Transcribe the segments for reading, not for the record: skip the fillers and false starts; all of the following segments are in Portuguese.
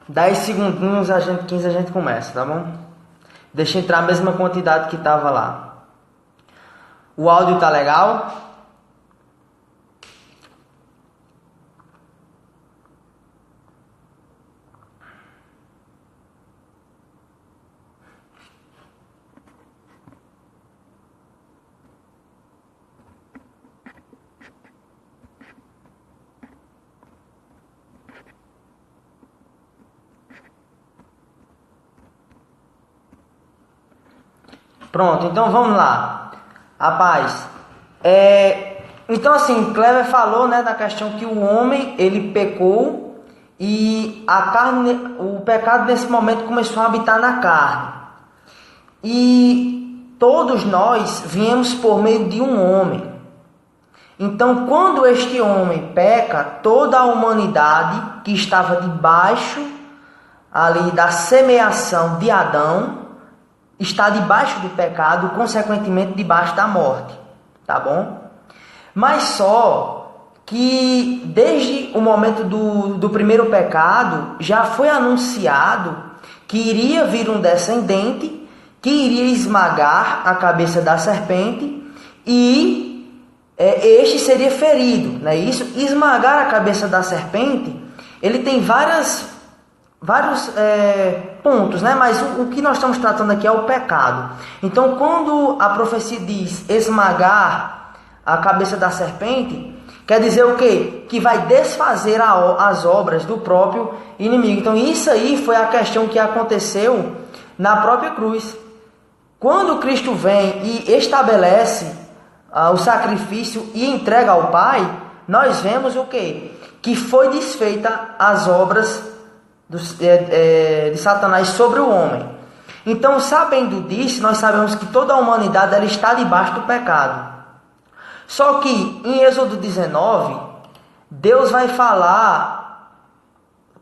10 segundinhos, 15 a gente começa, tá bom? Deixa entrar a mesma quantidade que tava lá. O áudio tá legal? Pronto, então vamos lá. Rapaz, então assim, Cleber falou, né, da questão que o homem, ele pecou e a carne, o pecado nesse momento começou a habitar na carne. E todos nós viemos por meio de um homem. Então, quando este homem peca, toda a humanidade que estava debaixo ali da semeação de Adão está debaixo do pecado, consequentemente debaixo da morte, tá bom? Mas só que desde o momento do primeiro pecado já foi anunciado que iria vir um descendente que iria esmagar a cabeça da serpente e este seria ferido, não é isso? Esmagar a cabeça da serpente, ele tem vários pontos, né? Mas o que nós estamos tratando aqui é o pecado. Então, quando a profecia diz esmagar a cabeça da serpente, quer dizer o quê? Que vai desfazer as obras do próprio inimigo. Então, isso aí foi a questão que aconteceu na própria cruz. Quando Cristo vem e estabelece o sacrifício e entrega ao Pai, nós vemos o quê? Que foi desfeita as obras de Satanás sobre o homem. Então, sabendo disso, nós sabemos que toda a humanidade ela está debaixo do pecado. Só que em Êxodo 19, Deus vai falar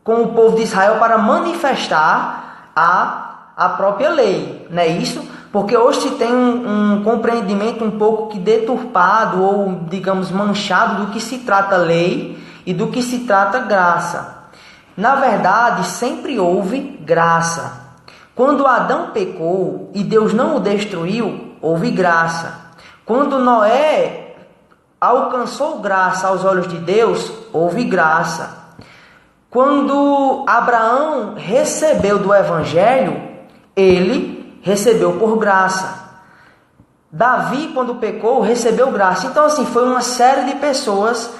com o povo de Israel para manifestar a própria lei, não é isso? Porque hoje se tem um compreendimento um pouco que deturpado ou, digamos, manchado do que se trata lei e do que se trata graça. Na verdade, sempre houve graça. Quando Adão pecou e Deus não o destruiu, houve graça. Quando Noé alcançou graça aos olhos de Deus, houve graça. Quando Abraão recebeu do Evangelho, ele recebeu por graça. Davi, quando pecou, recebeu graça. Então, assim, foi uma série de pessoas,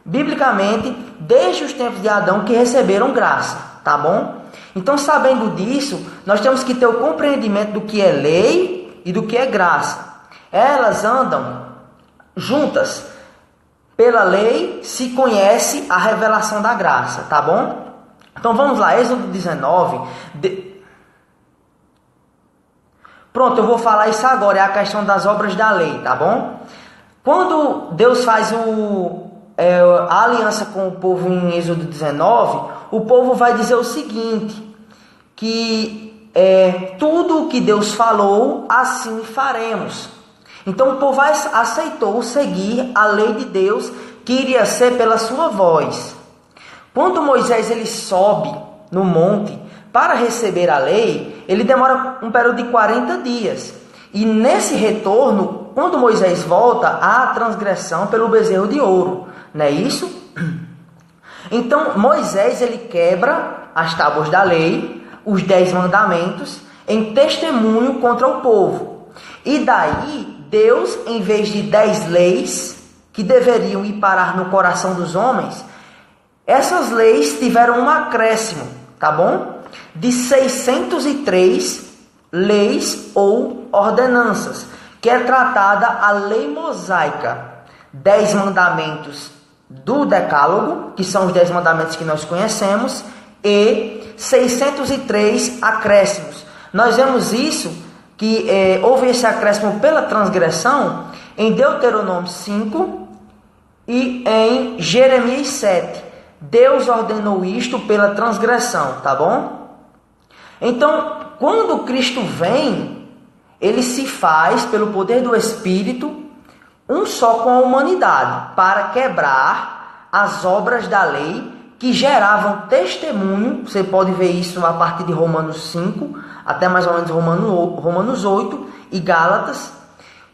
biblicamente, desde os tempos de Adão, que receberam graça, tá bom? Então, sabendo disso, nós temos que ter o compreendimento do que é lei e do que é graça. Elas andam juntas. Pela lei se conhece a revelação da graça, tá bom? Então, vamos lá, Êxodo 19... Pronto, eu vou falar isso agora, é a questão das obras da lei, tá bom? Quando Deus faz a aliança com o povo em Êxodo 19, o povo vai dizer o seguinte, que tudo o que Deus falou, assim faremos. Então o povo aceitou seguir a lei de Deus, que iria ser pela sua voz. Quando Moisés ele sobe no monte para receber a lei, ele demora um período de 40 dias. E nesse retorno, quando Moisés volta, há a transgressão pelo bezerro de ouro. Não é isso? Então, Moisés ele quebra as tábuas da lei, os 10 mandamentos, em testemunho contra o povo. E daí, Deus, em vez de 10 leis que deveriam ir parar no coração dos homens, essas leis tiveram um acréscimo, tá bom? De 603 leis ou ordenanças, que é tratada a lei mosaica, 10 mandamentos do Decálogo, que são os 10 mandamentos que nós conhecemos, e 603 acréscimos. Nós vemos isso, que houve esse acréscimo pela transgressão, em Deuteronômio 5 e em Jeremias 7. Deus ordenou isto pela transgressão, tá bom? Então, quando Cristo vem, ele se faz, pelo poder do Espírito, um só com a humanidade, para quebrar as obras da lei que geravam testemunho. Você pode ver isso a partir de Romanos 5, até mais ou menos Romanos 8 e Gálatas,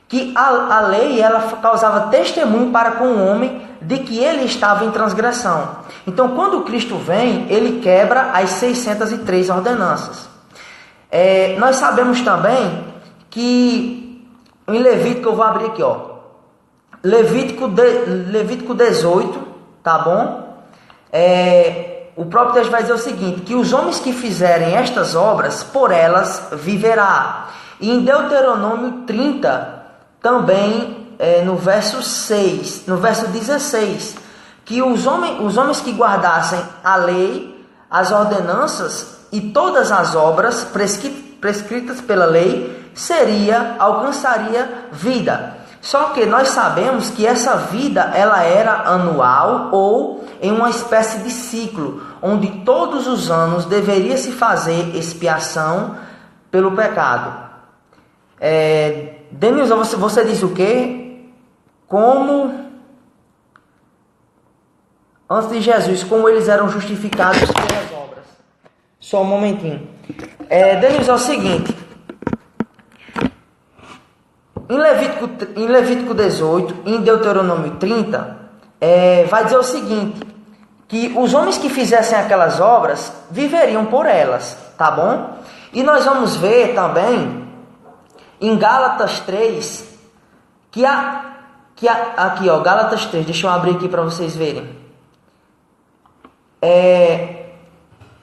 que a lei ela causava testemunho para com o homem de que ele estava em transgressão. Então, quando Cristo vem, ele quebra as 603 ordenanças. Nós sabemos também que em Levítico, eu vou abrir aqui, ó, Levítico 18, tá bom? O próprio texto vai dizer o seguinte, que os homens que fizerem estas obras, por elas viverá. E em Deuteronômio 30, também no verso 6, no verso 16, que os homens que guardassem a lei, as ordenanças e todas as obras prescritas pela lei, alcançaria vida. Só que nós sabemos que essa vida ela era anual ou em uma espécie de ciclo, onde todos os anos deveria se fazer expiação pelo pecado. Denilson, você diz o quê? Antes de Jesus, como eles eram justificados pelas obras. Só um momentinho. Denilson, é o seguinte. Em Levítico 18, em Deuteronômio 30, vai dizer o seguinte, que os homens que fizessem aquelas obras viveriam por elas, tá bom? E nós vamos ver também em Gálatas 3, aqui ó, Gálatas 3, deixa eu abrir aqui para vocês verem.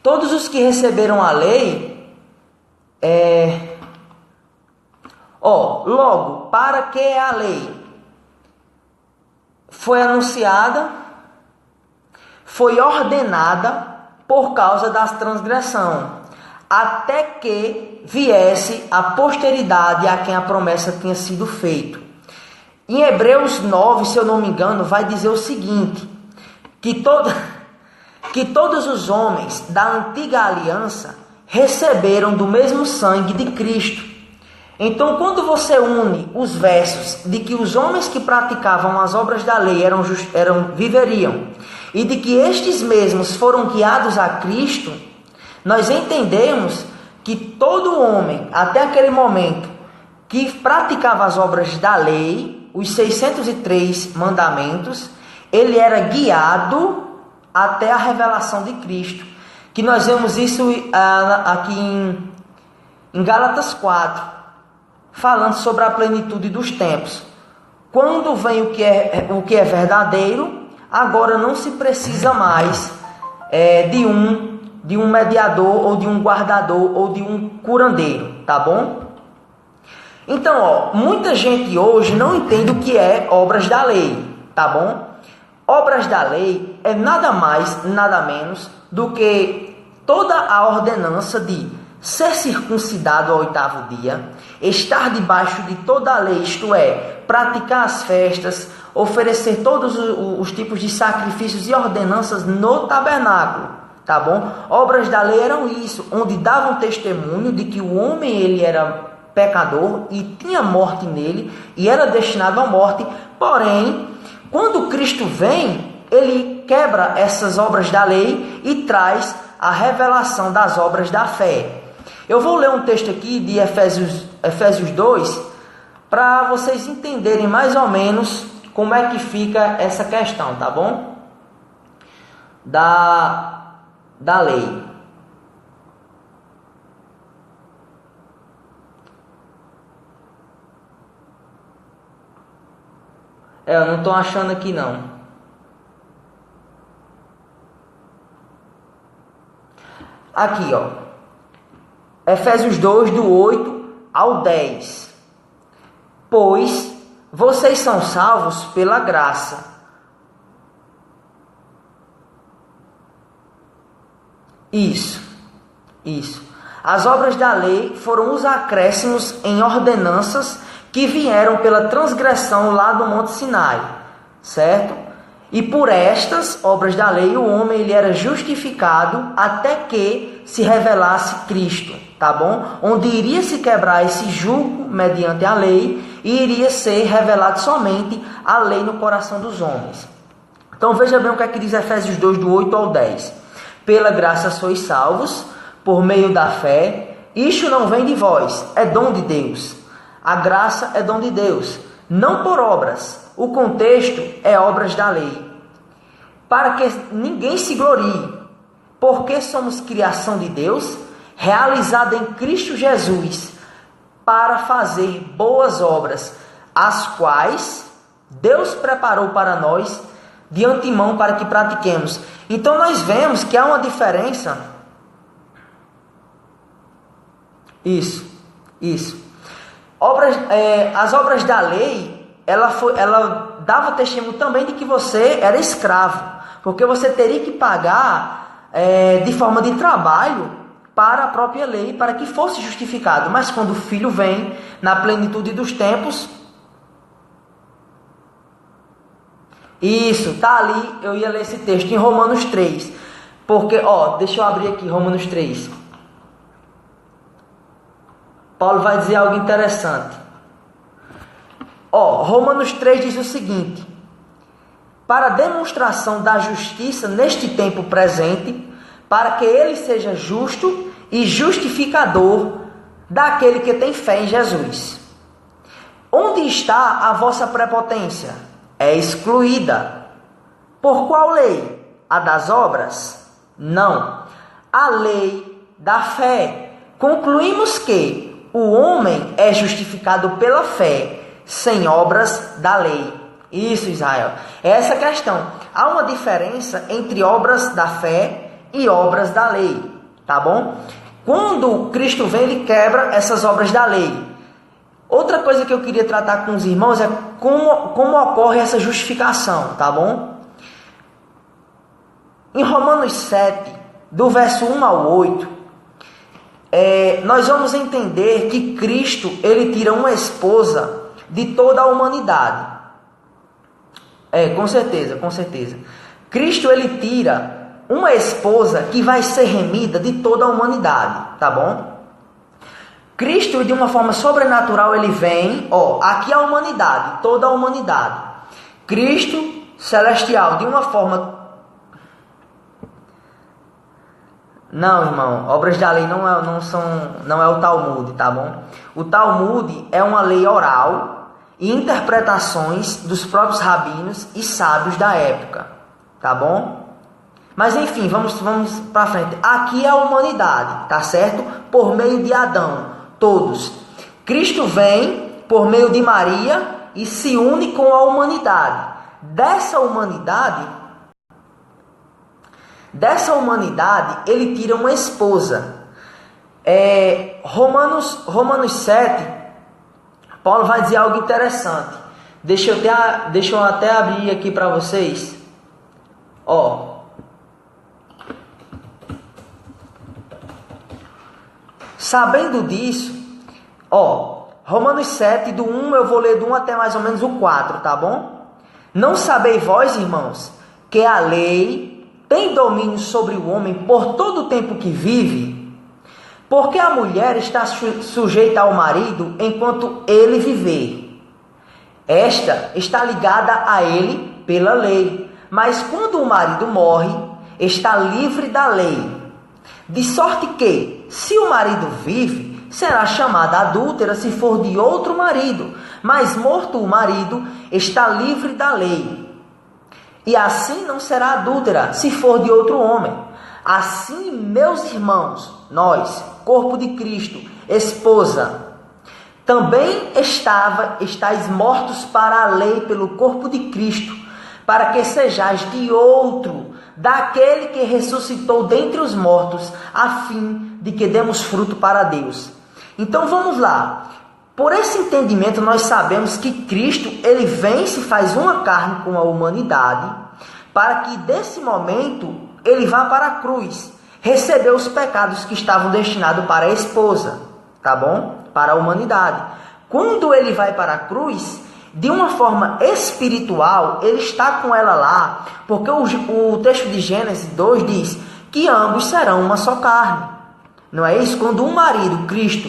Todos os que receberam a lei, logo, para que a lei foi anunciada, foi ordenada por causa da transgressão, até que viesse a posteridade a quem a promessa tinha sido feita. Em Hebreus 9, se eu não me engano, vai dizer o seguinte, que todos os homens da antiga aliança receberam do mesmo sangue de Cristo. Então, quando você une os versos de que os homens que praticavam as obras da lei viveriam, e de que estes mesmos foram guiados a Cristo, nós entendemos que todo homem, até aquele momento, que praticava as obras da lei, os 603 mandamentos, ele era guiado até a revelação de Cristo. Que nós vemos isso aqui em Gálatas 4, falando sobre a plenitude dos tempos. Quando vem o que é verdadeiro, agora não se precisa mais de um mediador, ou de um guardador, ou de um curandeiro, tá bom? Então, muita gente hoje não entende o que é obras da lei, tá bom? Obras da lei é nada mais, nada menos do que toda a ordenança de ser circuncidado ao 8º dia, estar debaixo de toda a lei, isto é, praticar as festas, oferecer todos os tipos de sacrifícios e ordenanças no tabernáculo, tá bom? Obras da lei eram isso, onde davam testemunho de que o homem ele era pecador e tinha morte nele e era destinado à morte. Porém, quando Cristo vem, ele quebra essas obras da lei e traz a revelação das obras da fé. Eu vou ler um texto aqui de Efésios 2 para vocês entenderem mais ou menos como é que fica essa questão, tá bom? Da lei. Eu não estou achando aqui não. Aqui, ó. Efésios 2, do 8 ao 10. Pois vocês são salvos pela graça. Isso. As obras da lei foram os acréscimos em ordenanças que vieram pela transgressão lá do Monte Sinai, certo? E por estas obras da lei, o homem ele era justificado até que se revelasse Cristo, tá bom? Onde iria se quebrar esse jugo mediante a lei e iria ser revelado somente a lei no coração dos homens. Então veja bem o que é que diz Efésios 2, do 8 ao 10. Pela graça sois salvos, por meio da fé. Isto não vem de vós, é dom de Deus. A graça é dom de Deus, não por obras. O contexto é obras da lei. Para que ninguém se glorie, porque somos criação de Deus, realizada em Cristo Jesus, para fazer boas obras, as quais Deus preparou para nós de antemão para que pratiquemos. Então nós vemos que há uma diferença. Isso. As obras da lei, ela dava testemunho também de que você era escravo, porque você teria que pagar de forma de trabalho para a própria lei, para que fosse justificado. Mas quando o Filho vem na plenitude dos tempos, isso, tá ali, eu ia ler esse texto em Romanos 3, porque, deixa eu abrir aqui Romanos 3. Paulo vai dizer algo interessante. Romanos 3 diz o seguinte: para demonstração da justiça neste tempo presente, para que ele seja justo e justificador daquele que tem fé em Jesus. Onde está a vossa prepotência? É excluída. Por qual lei? A das obras? Não. A lei da fé. Concluímos que o homem é justificado pela fé, sem obras da lei. Isso, Israel. É essa a questão. Há uma diferença entre obras da fé e obras da lei. Tá bom? Quando Cristo vem, ele quebra essas obras da lei. Outra coisa que eu queria tratar com os irmãos é como ocorre essa justificação, tá bom? Em Romanos 7, do verso 1 ao 8, nós vamos entender que Cristo, ele tira uma esposa de toda a humanidade. Com certeza. Cristo, ele tira uma esposa que vai ser remida de toda a humanidade, tá bom? Cristo, de uma forma sobrenatural, ele vem, aqui a humanidade, toda a humanidade. Cristo celestial, de uma forma... Não, irmão, obras da lei não é o Talmud, tá bom? O Talmud é uma lei oral e interpretações dos próprios rabinos e sábios da época, tá bom? Mas enfim, vamos para frente. Aqui é a humanidade, tá certo? Por meio de Adão. Todos. Cristo vem por meio de Maria e se une com a humanidade. Dessa humanidade, ele tira uma esposa. Romanos 7, Paulo vai dizer algo interessante. Deixa eu até abrir aqui para vocês. Sabendo disso, Romanos 7, do 1, eu vou ler do 1 até mais ou menos o 4, tá bom? Não sabeis vós, irmãos, que a lei tem domínio sobre o homem por todo o tempo que vive? Porque a mulher está sujeita ao marido enquanto ele viver. Esta está ligada a ele pela lei, mas quando o marido morre, está livre da lei. De sorte que, se o marido vive, será chamada adúltera se for de outro marido, mas morto o marido, está livre da lei. E assim não será adúltera se for de outro homem. Assim, meus irmãos, nós, corpo de Cristo, esposa, também estáis mortos para a lei pelo corpo de Cristo, para que sejais de outro, daquele que ressuscitou dentre os mortos, a fim de que demos fruto para Deus. Então vamos lá. Por esse entendimento nós sabemos que Cristo, ele vem e se faz uma carne com a humanidade, para que desse momento ele vá para a cruz, receber os pecados que estavam destinados para a esposa, tá bom? Para a humanidade. Quando ele vai para a cruz, de uma forma espiritual, ele está com ela lá, porque o texto de Gênesis 2 diz que ambos serão uma só carne. Não é isso? Quando um marido, Cristo,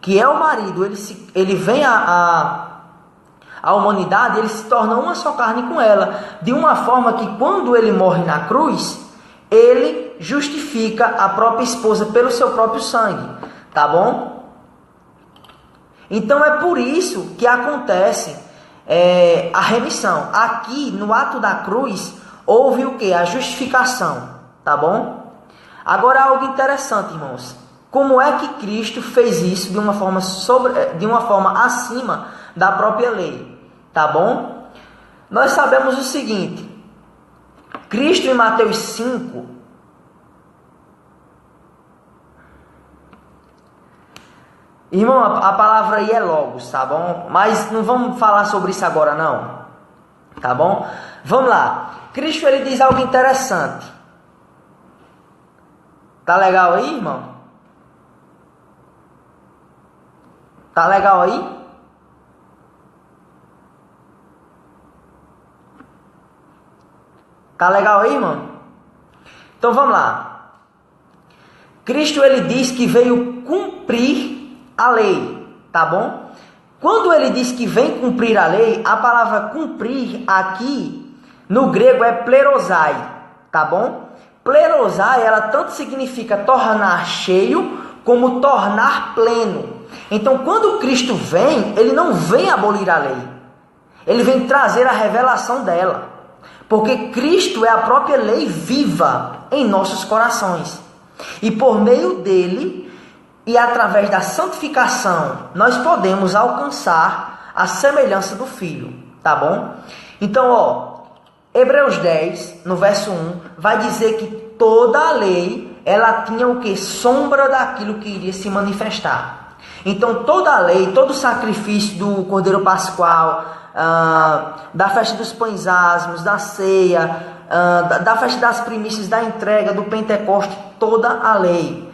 que é o marido, ele vem à humanidade, ele se torna uma só carne com ela, de uma forma que quando ele morre na cruz, ele justifica a própria esposa pelo seu próprio sangue, tá bom? Então é por isso que acontece a remissão. Aqui no ato da cruz houve o que? A justificação, tá bom? Agora algo interessante, irmãos. Como é que Cristo fez isso de uma forma acima da própria lei? Tá bom? Nós sabemos o seguinte. Cristo em Mateus 5, irmão, a palavra aí é logos, tá bom? Mas não vamos falar sobre isso agora não, tá bom? Vamos lá. Cristo, ele diz algo interessante. Tá legal aí, irmão? Tá legal aí? Tá legal aí, irmão? Então vamos lá. Cristo, ele diz que veio cumprir a lei, tá bom? Quando ele diz que vem cumprir a lei, a palavra cumprir aqui no grego é plerosai, tá bom? Plerosai, ela tanto significa tornar cheio como tornar pleno. Então, quando Cristo vem, ele não vem abolir a lei. Ele vem trazer a revelação dela. Porque Cristo é a própria lei viva em nossos corações. E por meio dele e através da santificação, nós podemos alcançar a semelhança do Filho, tá bom? Então, Hebreus 10, no verso 1, vai dizer que toda a lei, ela tinha o que? Sombra daquilo que iria se manifestar. Então, toda a lei, todo o sacrifício do Cordeiro Pascual, da festa dos pães asmos, da ceia, da festa das primícias, da entrega, do Pentecoste, toda a lei.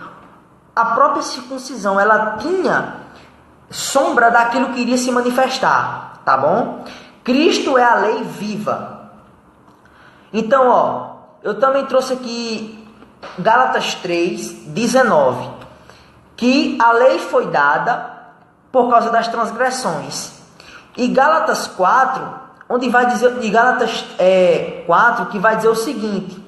A própria circuncisão, ela tinha sombra daquilo que iria se manifestar, tá bom? Cristo é a lei viva. Então, eu também trouxe aqui Gálatas 3, 19, que a lei foi dada por causa das transgressões. E Gálatas 4, onde vai dizer, e Gálatas 4, que vai dizer o seguinte,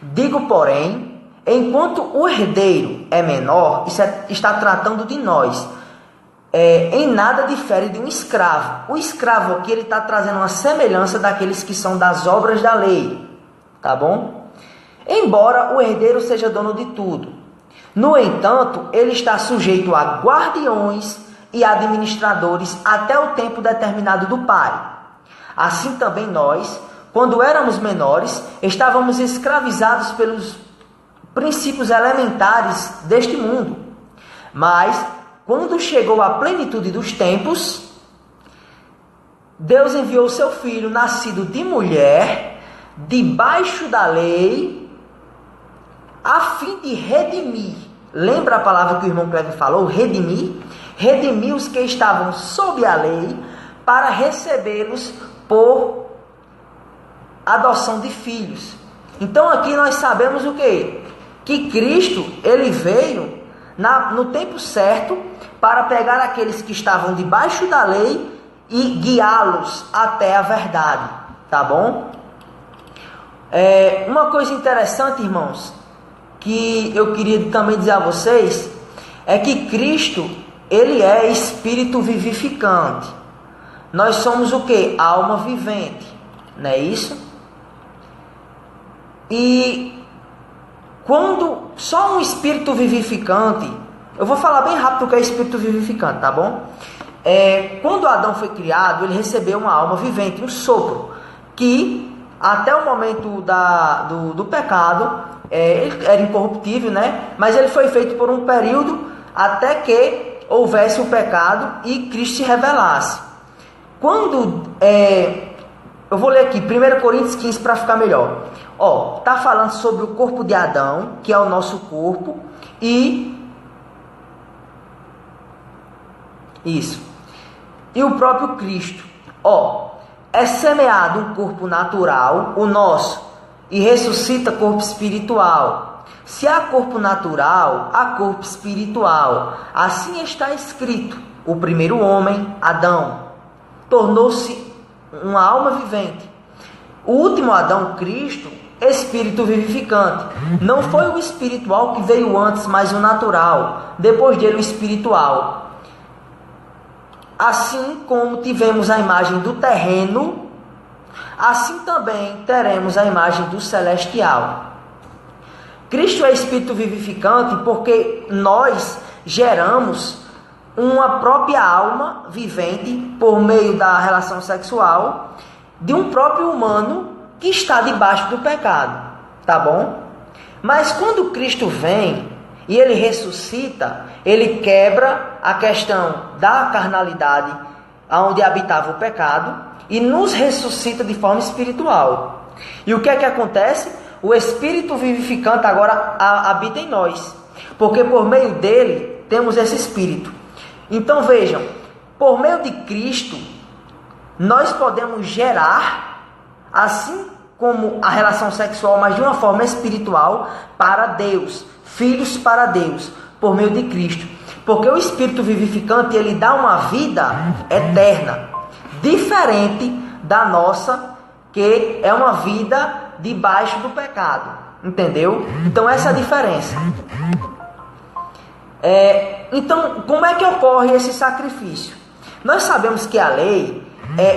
digo, porém, enquanto o herdeiro é menor, isso está tratando de nós, em nada difere de um escravo. O escravo aqui, ele está trazendo uma semelhança daqueles que são das obras da lei, tá bom? Embora o herdeiro seja dono de tudo, no entanto, ele está sujeito a guardiões e administradores até o tempo determinado do pai. Assim também nós, quando éramos menores, estávamos escravizados pelos princípios elementares deste mundo. Mas, quando chegou a plenitude dos tempos, Deus enviou seu Filho, nascido de mulher, debaixo da lei, a fim de redimir. Lembra a palavra que o irmão Cleber falou? Redimir? Redimir os que estavam sob a lei, para recebê-los por adoção de filhos. Então aqui nós sabemos o quê? Que Cristo, ele veio no tempo certo para pegar aqueles que estavam debaixo da lei e guiá-los até a verdade, tá bom? Uma coisa interessante, irmãos, que eu queria também dizer a vocês, é que Cristo, ele é espírito vivificante. Nós somos o quê? Alma vivente, não é isso? E quando só um espírito vivificante, eu vou falar bem rápido o que é espírito vivificante, tá bom? Quando Adão foi criado, ele recebeu uma alma vivente, um sopro, que até o momento do pecado, ele era incorruptível, né? Mas ele foi feito por um período até que houvesse o pecado e Cristo se revelasse. Quando, eu vou ler aqui, 1 Coríntios 15 para ficar melhor. Tá falando sobre o corpo de Adão, que é o nosso corpo, e isso. e o próprio Cristo. É semeado um corpo natural, o nosso, e ressuscita corpo espiritual. Se há corpo natural, há corpo espiritual. Assim está escrito: o primeiro homem, Adão, tornou-se uma alma vivente. O último Adão, Cristo, espírito vivificante. Não foi o espiritual que veio antes, mas o natural. Depois dele, o espiritual. Assim como tivemos a imagem do terreno, assim também teremos a imagem do celestial. Cristo é espírito vivificante porque nós geramos uma própria alma vivente por meio da relação sexual de um próprio humano que está debaixo do pecado, tá bom? Mas quando Cristo vem e ele ressuscita, ele quebra a questão da carnalidade, onde habitava o pecado, e nos ressuscita de forma espiritual. E o que é que acontece? O Espírito vivificante agora habita em nós, porque por meio dele temos esse Espírito. Então vejam, por meio de Cristo, nós podemos gerar, assim como a relação sexual, mas de uma forma espiritual, para Deus, filhos para Deus, por meio de Cristo. Porque o Espírito vivificante, ele dá uma vida eterna, diferente da nossa, que é uma vida debaixo do pecado. Entendeu? Então essa é a diferença. Então, como é que ocorre esse sacrifício? Nós sabemos que a lei,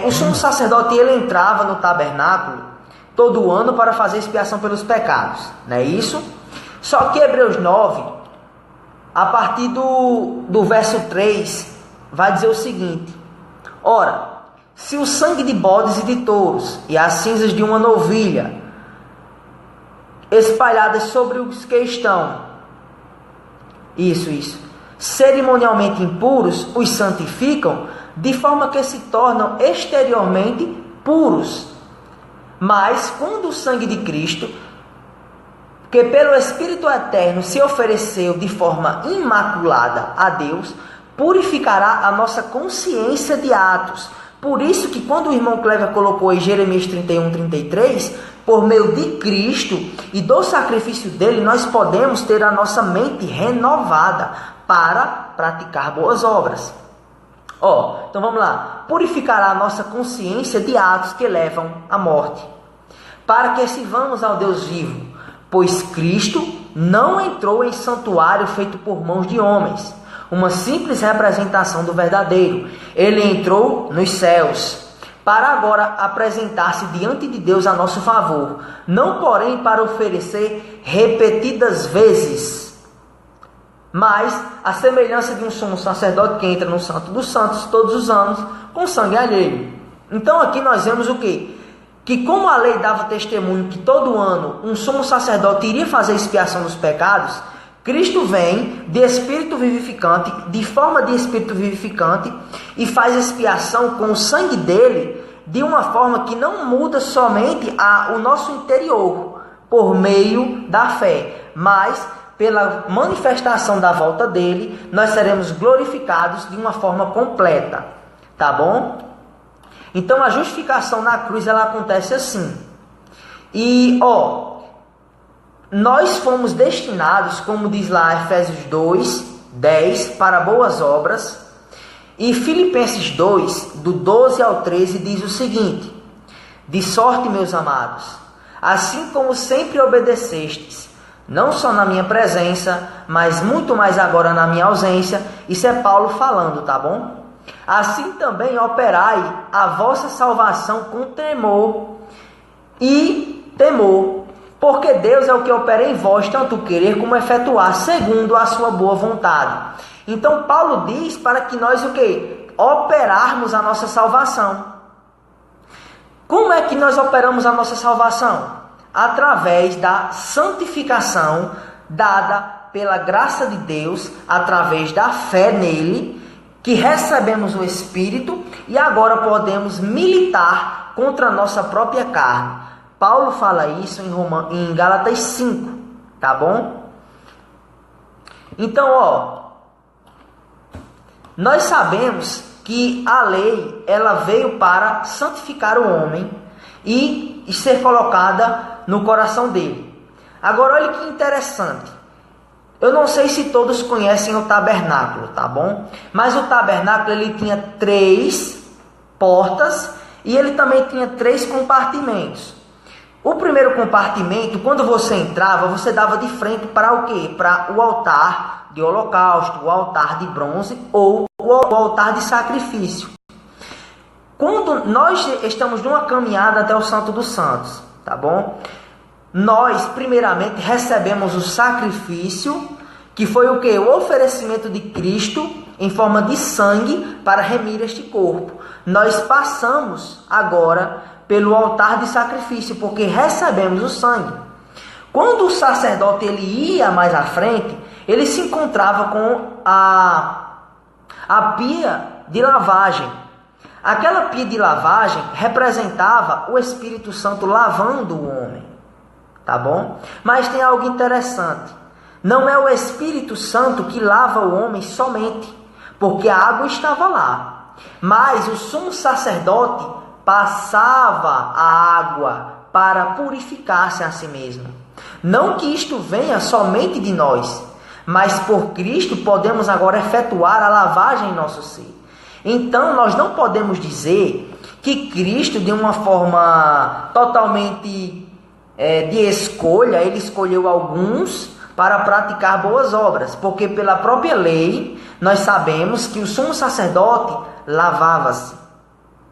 o sumo sacerdote, ele entrava no tabernáculo todo ano para fazer expiação pelos pecados, não é isso? Só que Hebreus 9, a partir do verso 3, vai dizer o seguinte: ora, se o sangue de bodes e de touros e as cinzas de uma novilha espalhadas sobre os que estão, cerimonialmente impuros, os santificam, de forma que se tornam exteriormente puros. Mas quando o sangue de Cristo, que pelo Espírito Eterno se ofereceu de forma imaculada a Deus, purificará a nossa consciência de atos. Por isso que quando o irmão Cleber colocou em Jeremias 31:33, por meio de Cristo e do sacrifício dele, nós podemos ter a nossa mente renovada para praticar boas obras. Então vamos lá. Purificará a nossa consciência de atos que levam à morte, para que sirvamos ao Deus vivo, pois Cristo não entrou em santuário feito por mãos de homens, uma simples representação do verdadeiro. Ele entrou nos céus, para agora apresentar-se diante de Deus a nosso favor, não porém para oferecer repetidas vezes, mas a semelhança de um sumo sacerdote que entra no Santo dos Santos todos os anos com sangue alheio. Então aqui nós vemos o quê? Que como a lei dava testemunho que todo ano um sumo sacerdote iria fazer expiação dos pecados, Cristo vem de espírito vivificante, de forma de espírito vivificante, e faz expiação com o sangue dele, de uma forma que não muda somente o nosso interior, por meio da fé, mas pela manifestação da volta dele, nós seremos glorificados de uma forma completa, tá bom? Então a justificação na cruz, ela acontece assim. E nós fomos destinados, como diz lá Efésios 2:10, para boas obras. E Filipenses 2, do 12 ao 13, diz o seguinte: de sorte, meus amados, assim como sempre obedecestes, não só na minha presença, mas muito mais agora na minha ausência. Isso é Paulo falando, tá bom? Assim também operai a vossa salvação com temor e temor, porque Deus é o que opera em vós, tanto querer como efetuar, segundo a sua boa vontade. Então Paulo diz para que nós o quê? Operarmos a nossa salvação. Como é que nós operamos a nossa salvação? Através da santificação dada pela graça de Deus, através da fé nele, que recebemos o Espírito e agora podemos militar contra a nossa própria carne. Paulo fala isso em Gálatas 5, tá bom? Então, nós sabemos que a lei ela veio para santificar o homem e ser colocada no coração dele. Agora olha que interessante. Eu não sei se todos conhecem o tabernáculo, tá bom? Mas o tabernáculo ele tinha 3 portas e ele também tinha 3 compartimentos. O primeiro compartimento, quando você entrava, você dava de frente para o quê? Para o altar de holocausto, o altar de bronze ou o altar de sacrifício. Quando nós estamos numa caminhada até o Santo dos Santos, tá bom? Nós, primeiramente, recebemos o sacrifício, que foi o quê? O oferecimento de Cristo em forma de sangue para remir este corpo. Nós passamos agora pelo altar de sacrifício, porque recebemos o sangue. Quando o sacerdote ele ia mais à frente, ele se encontrava com a pia de lavagem. Aquela pia de lavagem representava o Espírito Santo lavando o homem. Tá bom? Mas tem algo interessante. Não é o Espírito Santo que lava o homem somente, porque a água estava lá. Mas o sumo sacerdote passava a água para purificar-se a si mesmo. Não que isto venha somente de nós, mas por Cristo podemos agora efetuar a lavagem em nosso ser. Então nós não podemos dizer que Cristo, de uma forma totalmente de escolha, ele escolheu alguns para praticar boas obras, porque pela própria lei nós sabemos que o sumo sacerdote lavava-se,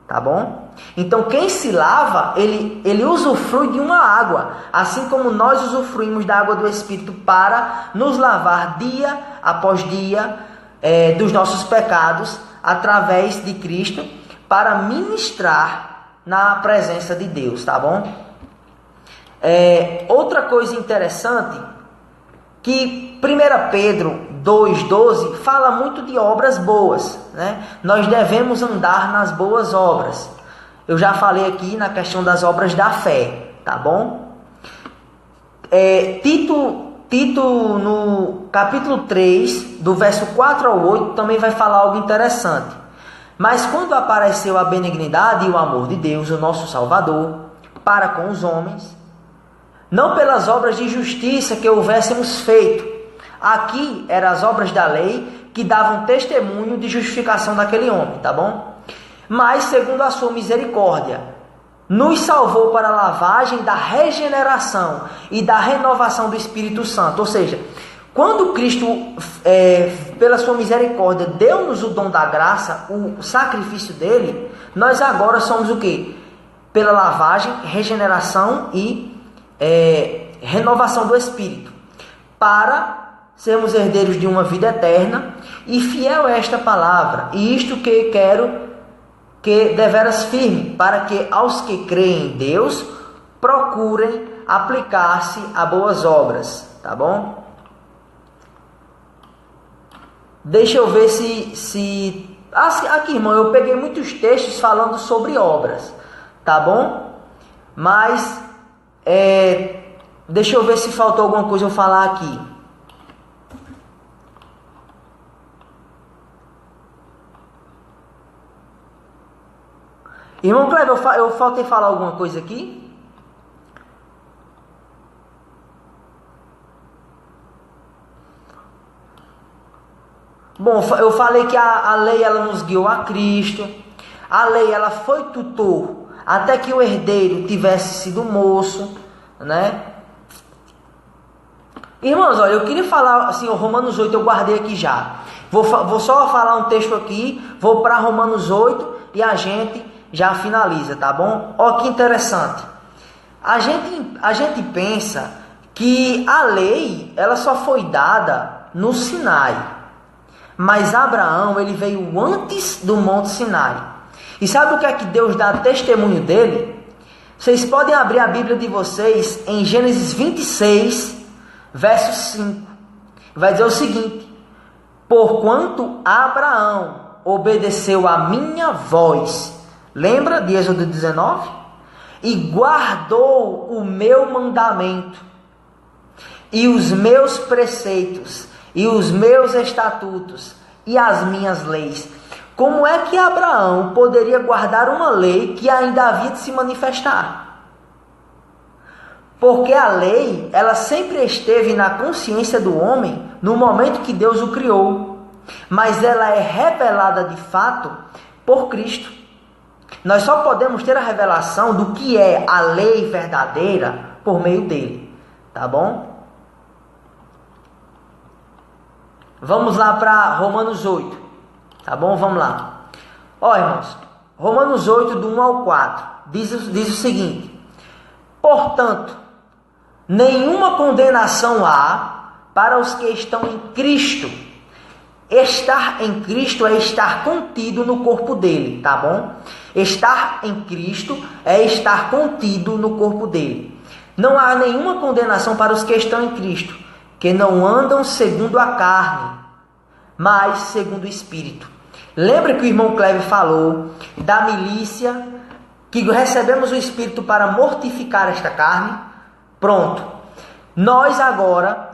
tá bom? Então quem se lava, ele usufrui de uma água, assim como nós usufruímos da água do Espírito para nos lavar dia após dia dos nossos pecados, através de Cristo, para ministrar na presença de Deus, tá bom? Outra coisa interessante, que 1 Pedro 2,12 fala muito de obras boas, né? Nós devemos andar nas boas obras. Eu já falei aqui na questão das obras da fé, tá bom? Tito, no capítulo 3, do verso 4 ao 8, também vai falar algo interessante. Mas quando apareceu a benignidade e o amor de Deus, o nosso Salvador, para com os homens, não pelas obras de justiça que houvéssemos feito. Aqui eram as obras da lei que davam testemunho de justificação daquele homem, tá bom? Mas segundo a sua misericórdia, nos salvou para a lavagem da regeneração e da renovação do Espírito Santo. Ou seja, quando Cristo, pela sua misericórdia, deu-nos o dom da graça, o sacrifício dele, nós agora somos o quê? Pela lavagem, regeneração e renovação do Espírito, para sermos herdeiros de uma vida eterna. E fiel é esta palavra, e isto que quero que deveras firme, para que aos que creem em Deus procurem aplicar-se a boas obras, tá bom? Deixa eu ver se aqui, irmão, eu peguei muitos textos falando sobre obras, tá bom? Mas deixa eu ver se faltou alguma coisa eu falar aqui. Irmão Cleber, eu faltei falar alguma coisa aqui? Bom, eu falei que a lei ela nos guiou a Cristo. A lei ela foi tutor até que o herdeiro tivesse sido moço, né? Irmãos, olha, eu queria falar assim, o Romanos 8 eu guardei aqui já. Vou só falar um texto aqui, vou para Romanos 8 e a gente já finaliza, tá bom? Ó, que interessante. A gente pensa que a lei ela só foi dada no Sinai, mas Abraão ele veio antes do Monte Sinai. E sabe o que é que Deus dá testemunho dele? Vocês podem abrir a Bíblia de vocês em Gênesis 26, verso 5. Vai dizer o seguinte: porquanto Abraão obedeceu a minha voz. Lembra de Êxodo 19? E guardou o meu mandamento, e os meus preceitos, e os meus estatutos, e as minhas leis. como é que Abraão poderia guardar uma lei que ainda havia de se manifestar? Porque a lei, ela sempre esteve na consciência do homem no momento que Deus o criou, mas ela é revelada de fato por Cristo. Nós só podemos ter a revelação do que é a lei verdadeira por meio dele, tá bom? Vamos lá para Romanos 8, tá bom? Vamos lá. Ó, irmãos, Romanos 8, do 1 ao 4, diz o seguinte: portanto, nenhuma condenação há para os que estão em Cristo. Estar em Cristo é estar contido no corpo dele, tá bom? Estar em Cristo é estar contido no corpo dele. Não há nenhuma condenação para os que estão em Cristo, que não andam segundo a carne, mas segundo o Espírito. Lembra que o irmão Cleber falou da milícia, que recebemos o Espírito para mortificar esta carne? Pronto. Nós agora,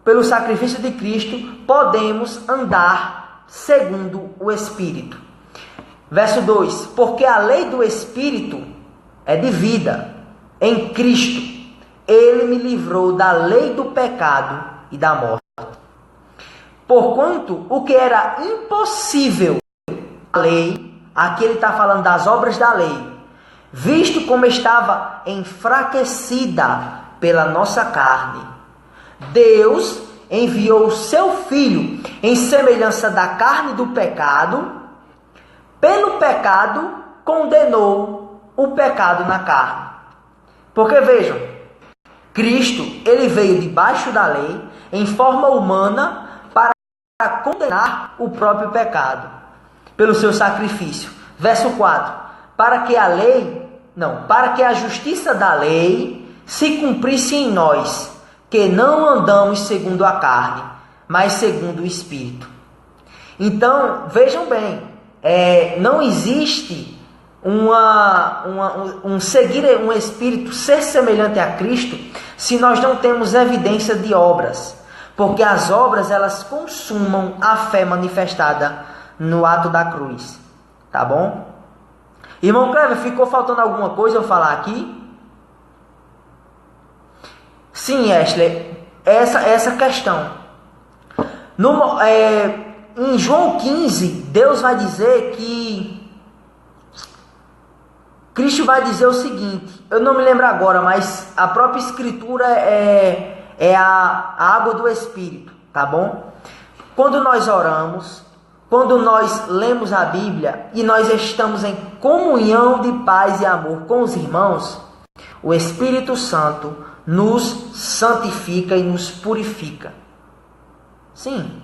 pelo sacrifício de Cristo, podemos andar segundo o Espírito. Verso 2: porque a lei do Espírito é de vida em Cristo. Ele me livrou da lei do pecado e da morte. Porquanto o que era impossível, a lei, aqui ele está falando das obras da lei, visto como estava enfraquecida pela nossa carne, Deus enviou o seu Filho em semelhança da carne do pecado. Pelo pecado condenou o pecado na carne. Porque vejam, Cristo, ele veio debaixo da lei em forma humana para condenar o próprio pecado pelo seu sacrifício. Verso 4: para que a justiça da lei se cumprisse em nós, que não andamos segundo a carne, mas segundo o Espírito. Então, vejam bem, não existe seguir um Espírito, ser semelhante a Cristo, se nós não temos evidência de obras, porque as obras, elas consumam a fé manifestada no ato da cruz, tá bom? Irmão Cleber, ficou faltando alguma coisa eu falar aqui? Sim, Ashley, essa questão. Em João 15, Deus vai dizer que Cristo vai dizer o seguinte, eu não me lembro agora, mas a própria Escritura é a água do Espírito, tá bom? Quando nós oramos, quando nós lemos a Bíblia e nós estamos em comunhão de paz e amor com os irmãos, o Espírito Santo nos santifica e nos purifica. Sim,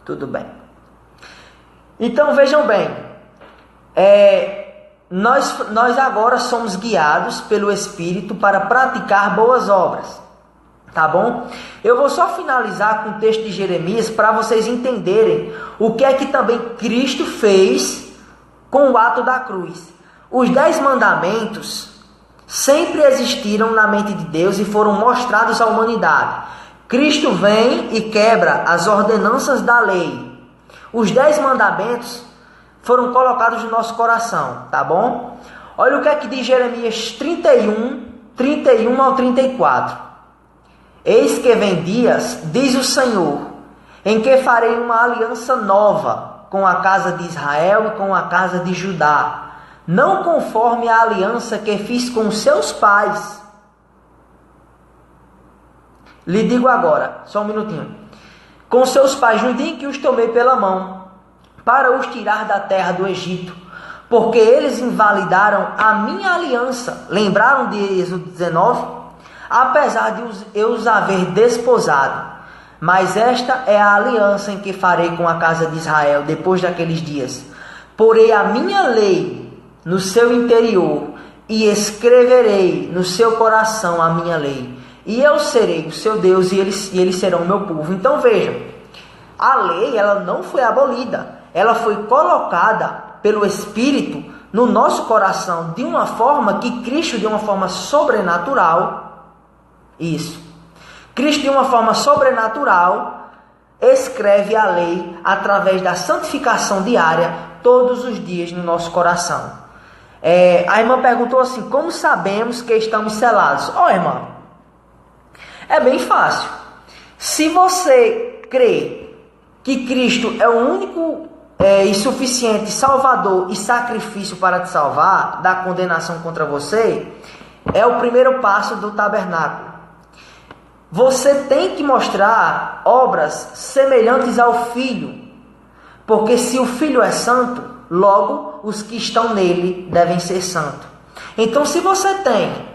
tudo bem. Então vejam bem, nós agora somos guiados pelo Espírito para praticar boas obras, tá bom? Eu vou só finalizar com o texto de Jeremias para vocês entenderem o que é que também Cristo fez com o ato da cruz. Os 10 mandamentos sempre existiram na mente de Deus e foram mostrados à humanidade. Cristo vem e quebra as ordenanças da lei. Os 10 mandamentos foram colocados no nosso coração, tá bom? Olha o que é que diz Jeremias 31 ao 34. Eis que vem dias, diz o Senhor, em que farei uma aliança nova com a casa de Israel e com a casa de Judá, não conforme a aliança que fiz com seus pais. Lhe digo agora, só um minutinho. Com seus pais, no dia em que os tomei pela mão, para os tirar da terra do Egito, porque eles invalidaram a minha aliança. Lembraram de Êxodo 19? Apesar de eu os haver desposado. Mas esta é a aliança em que farei com a casa de Israel depois daqueles dias. Porei a minha lei no seu interior e escreverei no seu coração a minha lei. E eu serei o seu Deus e eles serão o meu povo. Então vejam, a lei, ela não foi abolida. Ela foi colocada pelo Espírito no nosso coração de uma forma que Cristo, de uma forma sobrenatural, Cristo, de uma forma sobrenatural, escreve a lei através da santificação diária todos os dias no nosso coração. A irmã perguntou assim: como sabemos que estamos selados? Irmã, é bem fácil. Se você crê que Cristo é o único e suficiente Salvador e sacrifício para te salvar da condenação contra você, é o primeiro passo do tabernáculo. Você tem que mostrar obras semelhantes ao Filho, porque se o Filho é santo, logo os que estão nele devem ser santos. Então, se você tem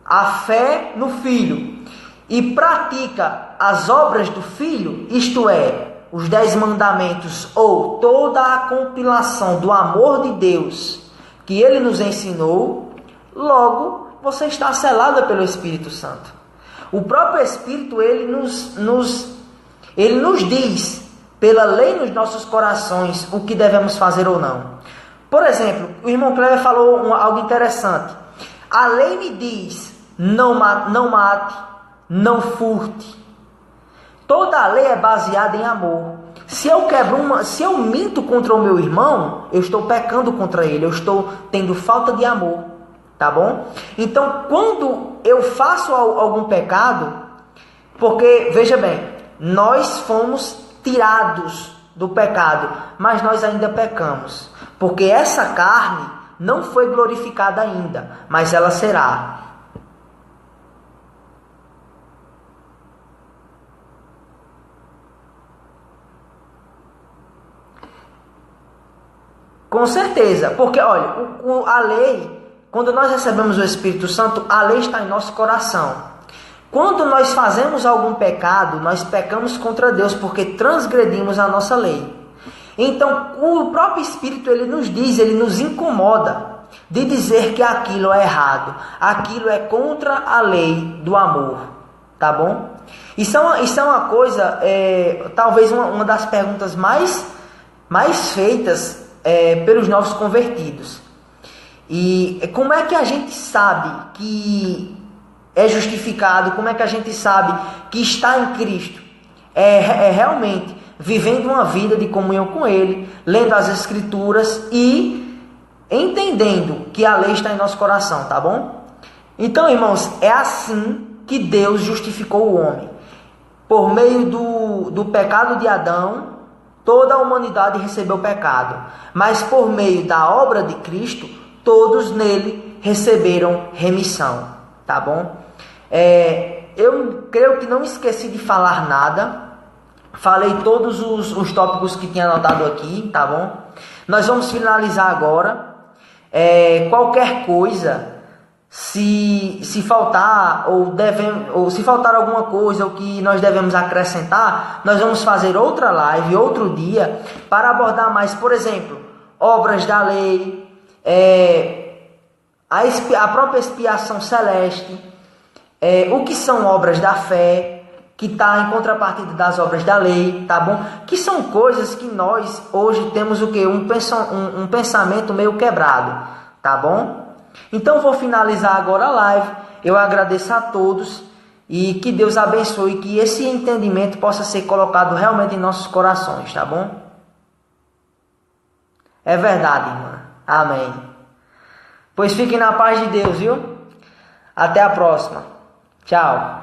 a fé no Filho e pratica as obras do Filho, isto é, os 10 mandamentos ou toda a compilação do amor de Deus que Ele nos ensinou, logo você está selado pelo Espírito Santo. O próprio Espírito, ele nos diz, pela lei nos nossos corações, o que devemos fazer ou não. Por exemplo, o irmão Cleber falou algo interessante. A lei me diz, não mate, não furte. Toda a lei é baseada em amor. Se eu minto contra o meu irmão, eu estou pecando contra ele, eu estou tendo falta de amor, tá bom? Então, quando eu faço algum pecado, porque, veja bem, nós fomos tirados do pecado, mas nós ainda pecamos, porque essa carne não foi glorificada ainda, mas ela será. Com certeza, porque olha, a lei, quando nós recebemos o Espírito Santo, a lei está em nosso coração. Quando nós fazemos algum pecado, nós pecamos contra Deus, porque transgredimos a nossa lei. Então, o próprio Espírito, ele nos diz, ele nos incomoda de dizer que aquilo é errado, aquilo é contra a lei do amor, tá bom? Isso é uma coisa, talvez uma das perguntas mais feitas pelos novos convertidos. E como é que a gente sabe que é justificado? Como é que a gente sabe que está em Cristo? É realmente vivendo uma vida de comunhão com Ele, lendo as Escrituras e entendendo que a lei está em nosso coração, tá bom? Então, irmãos, é assim que Deus justificou o homem. Por meio do pecado de Adão, toda a humanidade recebeu o pecado, mas por meio da obra de Cristo, todos nele receberam remissão, tá bom? Eu creio que não esqueci de falar nada, falei todos os tópicos que tinha anotado aqui, tá bom? Nós vamos finalizar agora. Qualquer coisa, se faltar ou se faltar alguma coisa ou que nós devemos acrescentar, nós vamos fazer outra live, outro dia, para abordar mais, por exemplo, obras da lei, a própria expiação celeste, o que são obras da fé, que está em contrapartida das obras da lei, tá bom? Que são coisas que nós hoje temos o quê? Um pensamento meio quebrado, tá bom? Então vou finalizar agora a live. Eu agradeço a todos e que Deus abençoe, que esse entendimento possa ser colocado realmente em nossos corações, tá bom? É verdade, irmã. Amém. Pois fiquem na paz de Deus, viu? Até a próxima. Tchau.